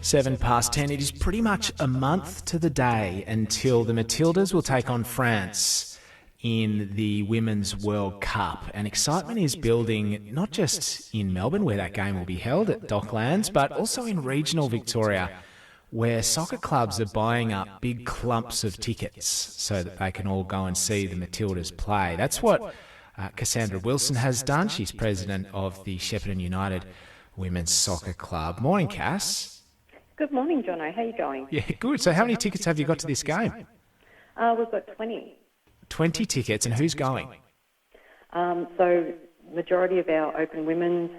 10:07. It is pretty much a month to the day until the Matildas will take on France in the Women's World Cup. And excitement is building not just in Melbourne, where that game will be held at Docklands, but also in regional Victoria, where soccer clubs are buying up big clumps of tickets so that they can all go and see the Matildas play. That's what Cassandra Wilson has done. She's president of the Shepparton United Women's Soccer Club. Morning, Cass. Good morning, Jono. How are you going? Yeah, good. So how many tickets have you got to this game? We've got 20. 20 tickets, and who's going? So majority of our open women's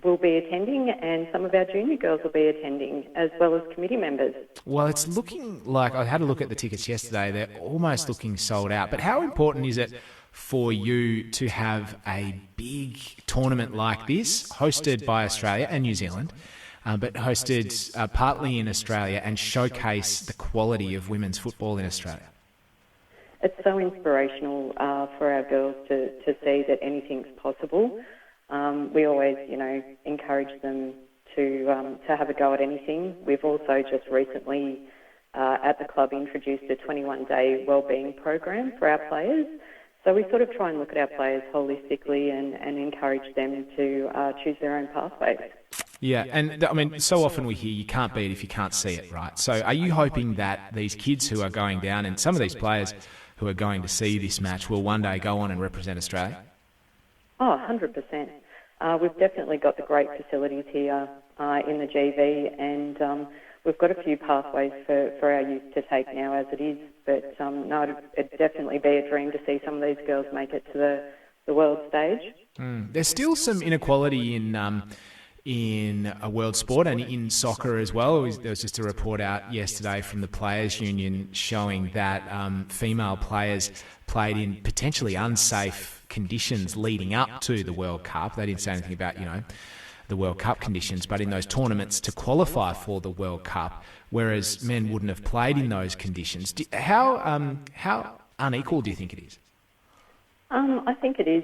will be attending, and some of our junior girls will be attending, as well as committee members. Well, it's looking like, I had a look at the tickets yesterday, they're almost looking sold out. But how important is it for you to have a big tournament like this, hosted by Australia and New Zealand, but hosted partly in Australia, and showcase the quality of women's football in Australia? It's so inspirational for our girls to see that anything's possible. We always, encourage them to have a go at anything. We've also just recently at the club introduced a 21-day wellbeing program for our players. So we sort of try and look at our players holistically and encourage them to choose their own pathways. Yeah, and I mean, so often we hear you can't beat it if you can't see it, right? So are you hoping that these kids who are going down, and some of these players who are going to see this match, will one day go on and represent Australia? Oh, 100%. We've definitely got the great facilities here in the GV, and we've got a few pathways for our youth to take now as it is. But no, it'd definitely be a dream to see some of these girls make it to the world stage. There's still some inequality in a world sport and in soccer as well. There was just a report out yesterday from the Players Union showing that female players played in potentially unsafe conditions leading up to the World Cup. They didn't say anything about, the World Cup conditions, but in those tournaments to qualify for the World Cup, whereas men wouldn't have played in those conditions. How unequal do you think it is? I think it is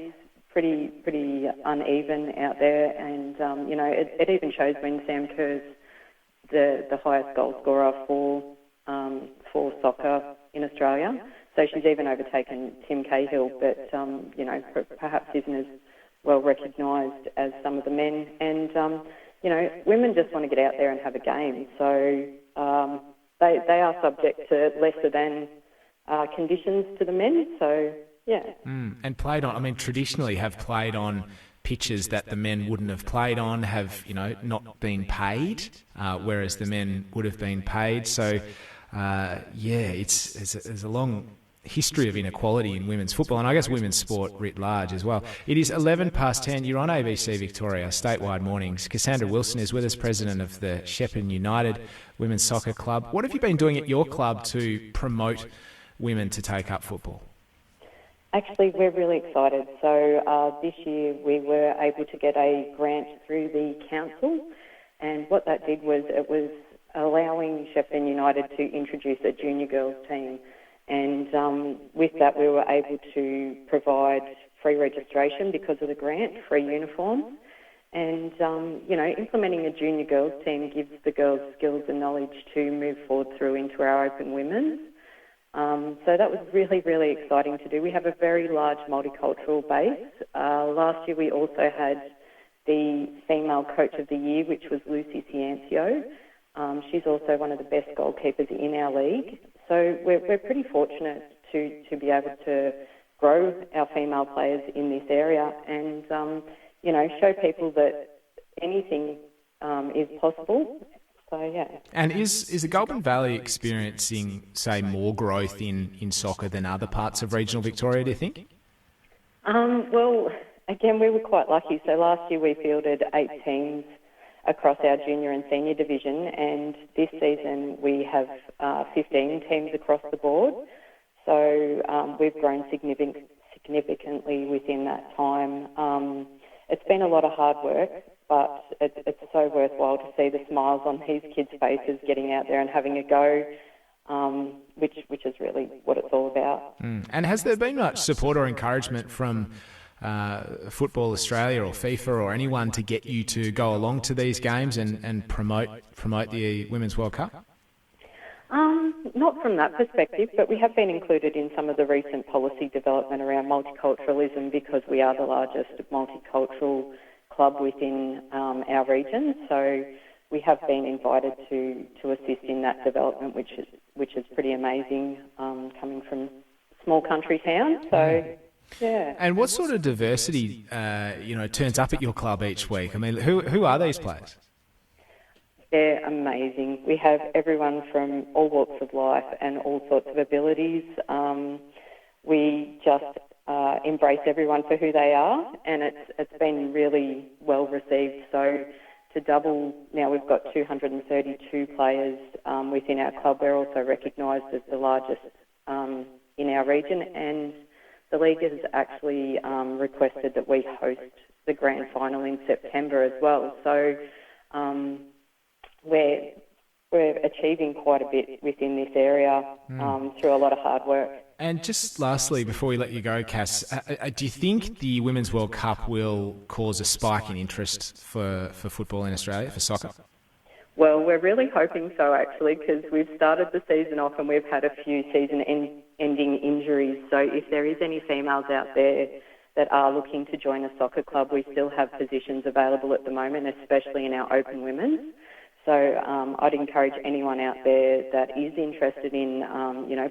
pretty uneven out there, and it even shows when Sam Kerr's the highest goal scorer for soccer in Australia. So she's even overtaken Tim Cahill, but perhaps isn't as well recognised as some of the men. And women just want to get out there and have a game, so they are subject to lesser than conditions to the men. So. Yeah. And played on, traditionally have played on pitches that the men wouldn't have played on, have, not been paid, whereas the men would have been paid. So, there's a long history of inequality in women's football, and I guess women's sport writ large as well. It is 10:11. You're on ABC Victoria, Statewide Mornings. Cassandra Wilson is with us, president of the Shepparton United Women's Soccer Club. What have you been doing at your club to promote women to take up football? Actually, we're really excited. So this year we were able to get a grant through the council, and what that did was it was allowing Shepparton United to introduce a junior girls team, and with that we were able to provide free registration because of the grant, free uniforms, and implementing a junior girls team gives the girls skills and knowledge to move forward through into our open women's. So that was really, really exciting to do. We have a very large multicultural base. Last year we also had the Female Coach of the Year, which was Lucy Ciancio. She's also one of the best goalkeepers in our league. So we're pretty fortunate to be able to grow our female players in this area and, show people that anything is possible. So, yeah. And is the Goulburn Valley experiencing, say, more growth in soccer than other parts of regional Victoria, do you think? Well, again, we were quite lucky. So last year we fielded 8 teams across our junior and senior division, and this season we have 15 teams across the board. So we've grown significantly within that time. It's been a lot of hard work, but it's so worthwhile to see the smiles on these kids' faces getting out there and having a go, which is really what it's all about. And has there been much support or encouragement from Football Australia or FIFA or anyone to get you to go along to these games and promote the Women's World Cup? Not from that perspective, but we have been included in some of the recent policy development around multiculturalism because we are the largest multicultural club within our region. So we have been invited to assist in that development, which is pretty amazing, coming from small country town. So, yeah. And what sort of diversity, turns up at your club each week? I mean, who are these players? They're amazing. We have everyone from all walks of life and all sorts of abilities. We just embrace everyone for who they are, and it's been really well received. So to double, now we've got 232 players within our club. We're also recognised as the largest in our region, and the league has actually requested that we host the grand final in September as well. So we're achieving quite a bit within this area through a lot of hard work. And just lastly, before we let you go, Cass, do you think the Women's World Cup will cause a spike in interest for football in Australia, for soccer? Well, we're really hoping so, actually, because we've started the season off and we've had a few season-ending injuries. So if there is any females out there that are looking to join a soccer club, we still have positions available at the moment, especially in our open women's. So I'd encourage anyone out there that is interested in,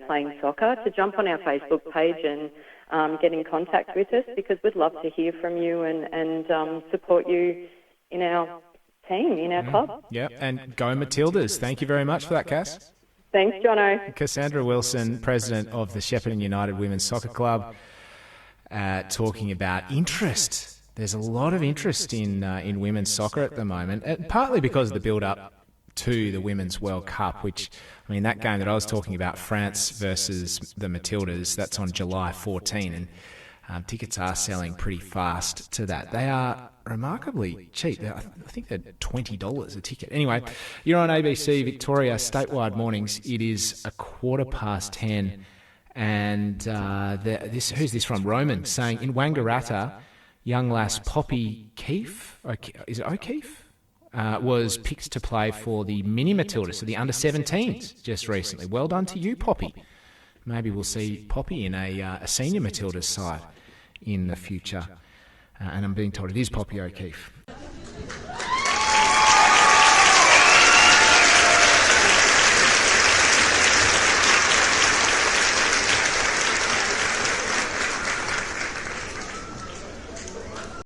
playing soccer to jump on our Facebook page and get in contact with us, because we'd love to hear from you and support you in our team, in our club. Yeah, and go Matildas. Thank you very much for that, Cass. Thanks, Jono. Cassandra Wilson, President of the Shepparton United Women's Soccer Club, talking about interest. There's a lot of interest in women's soccer at the moment, partly because of the build-up to the Women's World Cup, which, I mean, that game that I was talking about, France versus the Matildas, that's on July 14, and tickets are selling pretty fast to that. They are remarkably cheap. I think they're $20 a ticket. Anyway, you're on ABC Victoria Statewide Mornings. It is 10:15, and who's this from? Roman saying, in Wangaratta, young lass Poppy Keefe, is it O'Keefe? Was picked to play for the mini Matildas, so the under-17s, just recently. Well done to you, Poppy. Maybe we'll see Poppy in a senior Matildas side in the future. And I'm being told it is Poppy O'Keefe.